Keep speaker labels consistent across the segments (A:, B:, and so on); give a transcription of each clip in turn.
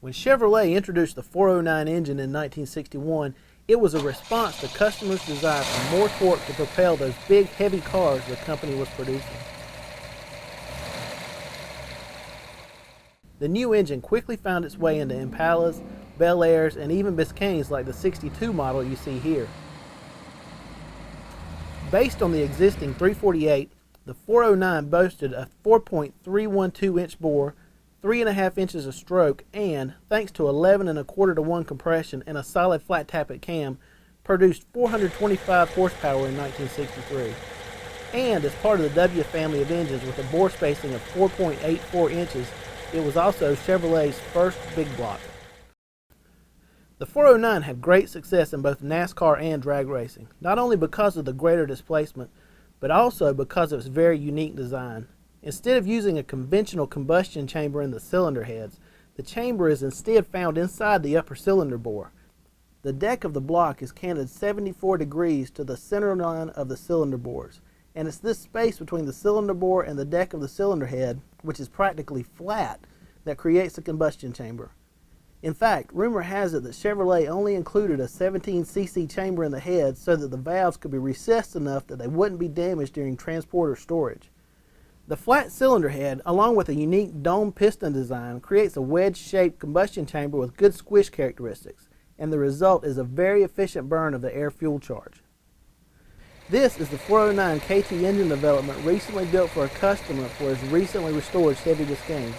A: When Chevrolet introduced the 409 engine in 1961, it was a response to customers' desire for more torque to propel those big, heavy cars the company was producing. The new engine quickly found its way into Impalas, Bel Airs, and even Biscaynes like the 62 model you see here. Based on the existing 348, the 409 boasted a 4.312-inch bore, 3.5 inches of stroke, and, thanks to 11 1/4 to 1 compression and a solid flat tappet cam, produced 425 horsepower in 1963. And as part of the W family of engines with a bore spacing of 4.84 inches, it was also Chevrolet's first big block. The 409 had great success in both NASCAR and drag racing, not only because of the greater displacement, but also because of its very unique design. Instead of using a conventional combustion chamber in the cylinder heads, the chamber is instead found inside the upper cylinder bore. The deck of the block is canted 74 degrees to the center line of the cylinder bores, and it's this space between the cylinder bore and the deck of the cylinder head, which is practically flat, that creates a combustion chamber. In fact, rumor has it that Chevrolet only included a 17cc chamber in the head so that the valves could be recessed enough that they wouldn't be damaged during transport or storage. The flat cylinder head, along with a unique dome piston design, creates a wedge-shaped combustion chamber with good squish characteristics, and the result is a very efficient burn of the air-fuel charge. This is the 409 KT engine development recently built for a customer for his recently restored Chevy Biscayne.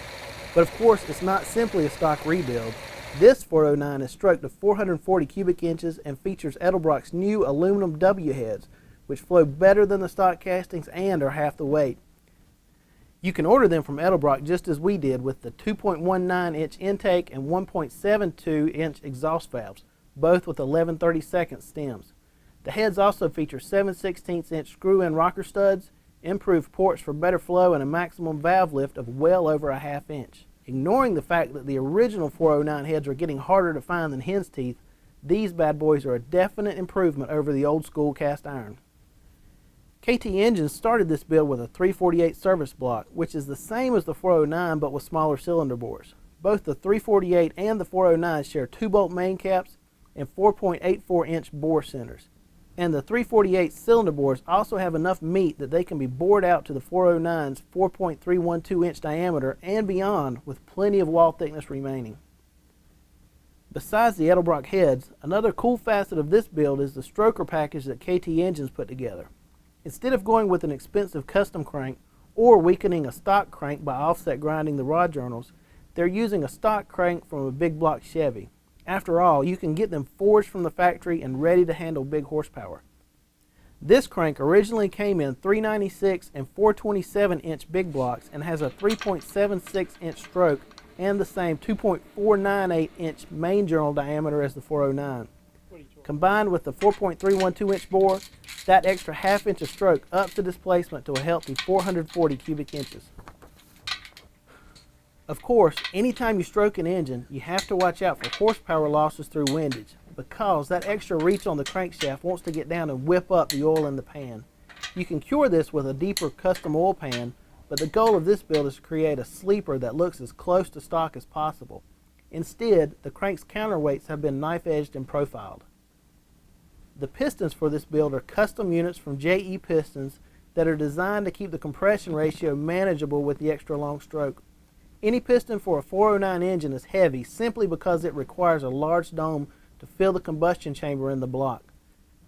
A: But of course, it's not simply a stock rebuild. This 409 is stroked to 440 cubic inches and features Edelbrock's new aluminum W heads, which flow better than the stock castings and are half the weight. You can order them from Edelbrock just as we did, with the 2.19-inch intake and 1.72-inch exhaust valves, both with 11/32 stems. The heads also feature 7/16-inch screw-in rocker studs, improved ports for better flow, and a maximum valve lift of well over a ½ inch. Ignoring the fact that the original 409 heads are getting harder to find than hen's teeth, these bad boys are a definite improvement over the old school cast iron. KT Engines started this build with a 348 service block, which is the same as the 409 but with smaller cylinder bores. Both the 348 and the 409 share 2-bolt main caps and 4.84-inch bore centers. And the 348 cylinder bores also have enough meat that they can be bored out to the 409's 4.312-inch diameter and beyond, with plenty of wall thickness remaining. Besides the Edelbrock heads, another cool facet of this build is the stroker package that KT Engines put together. Instead of going with an expensive custom crank or weakening a stock crank by offset grinding the rod journals, they're using a stock crank from a big block Chevy. After all, you can get them forged from the factory and ready to handle big horsepower. This crank originally came in 396 and 427-inch big blocks and has a 3.76-inch stroke and the same 2.498-inch main journal diameter as the 409. Combined with the 4.312-inch bore, that extra ½ inch of stroke ups the displacement to a healthy 440 cubic inches. Of course, anytime you stroke an engine, you have to watch out for horsepower losses through windage, because that extra reach on the crankshaft wants to get down and whip up the oil in the pan. You can cure this with a deeper custom oil pan, but the goal of this build is to create a sleeper that looks as close to stock as possible. Instead, the crank's counterweights have been knife-edged and profiled. The pistons for this build are custom units from JE Pistons that are designed to keep the compression ratio manageable with the extra long stroke. Any piston for a 409 engine is heavy simply because it requires a large dome to fill the combustion chamber in the block.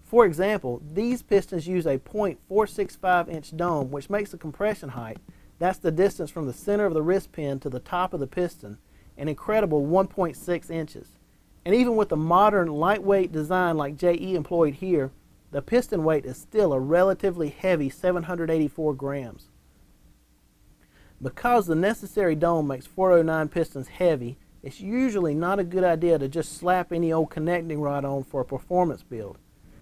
A: For example, these pistons use a .465-inch dome, which makes the compression height, that's the distance from the center of the wrist pin to the top of the piston, an incredible 1.6 inches. And even with a modern lightweight design like JE employed here, the piston weight is still a relatively heavy 784 grams. Because the necessary dome makes 409 pistons heavy, it's usually not a good idea to just slap any old connecting rod on for a performance build.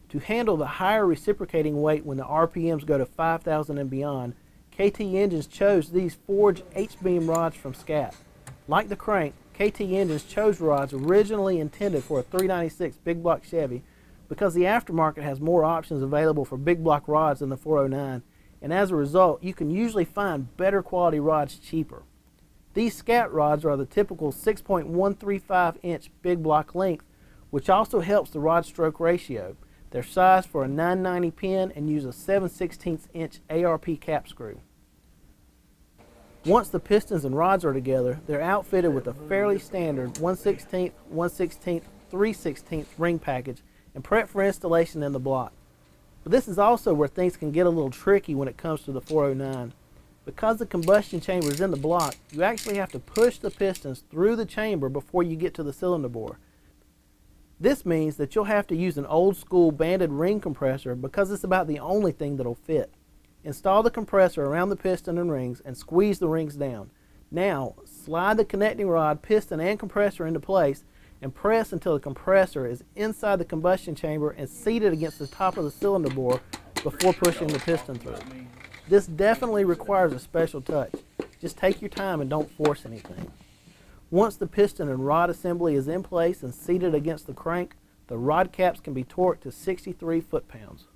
A: To handle the higher reciprocating weight when the RPMs go to 5,000 and beyond, KT Engines chose these forged H-beam rods from Scat. Like the crank, KT Engines chose rods originally intended for a 396 big block Chevy because the aftermarket has more options available for big block rods than the 409, and as a result, you can usually find better quality rods cheaper. These scat rods are the typical 6.135 inch big block length, which also helps the rod stroke ratio. They're sized for a 990 pin and use a 7/16 inch ARP cap screw. Once the pistons and rods are together, they're outfitted with a fairly standard 1/16, 1/16, 3/16 ring package and prepped for installation in the block. But this is also where things can get a little tricky when it comes to the 409. Because the combustion chamber is in the block, you actually have to push the pistons through the chamber before you get to the cylinder bore. This means that you'll have to use an old school banded ring compressor because it's about the only thing that'll fit. Install the compressor around the piston and rings and squeeze the rings down. Now, slide the connecting rod, piston, and compressor into place and press until the compressor is inside the combustion chamber and seated against the top of the cylinder bore before pushing the piston through. This definitely requires a special touch. Just take your time and don't force anything. Once the piston and rod assembly is in place and seated against the crank, the rod caps can be torqued to 63 foot-pounds.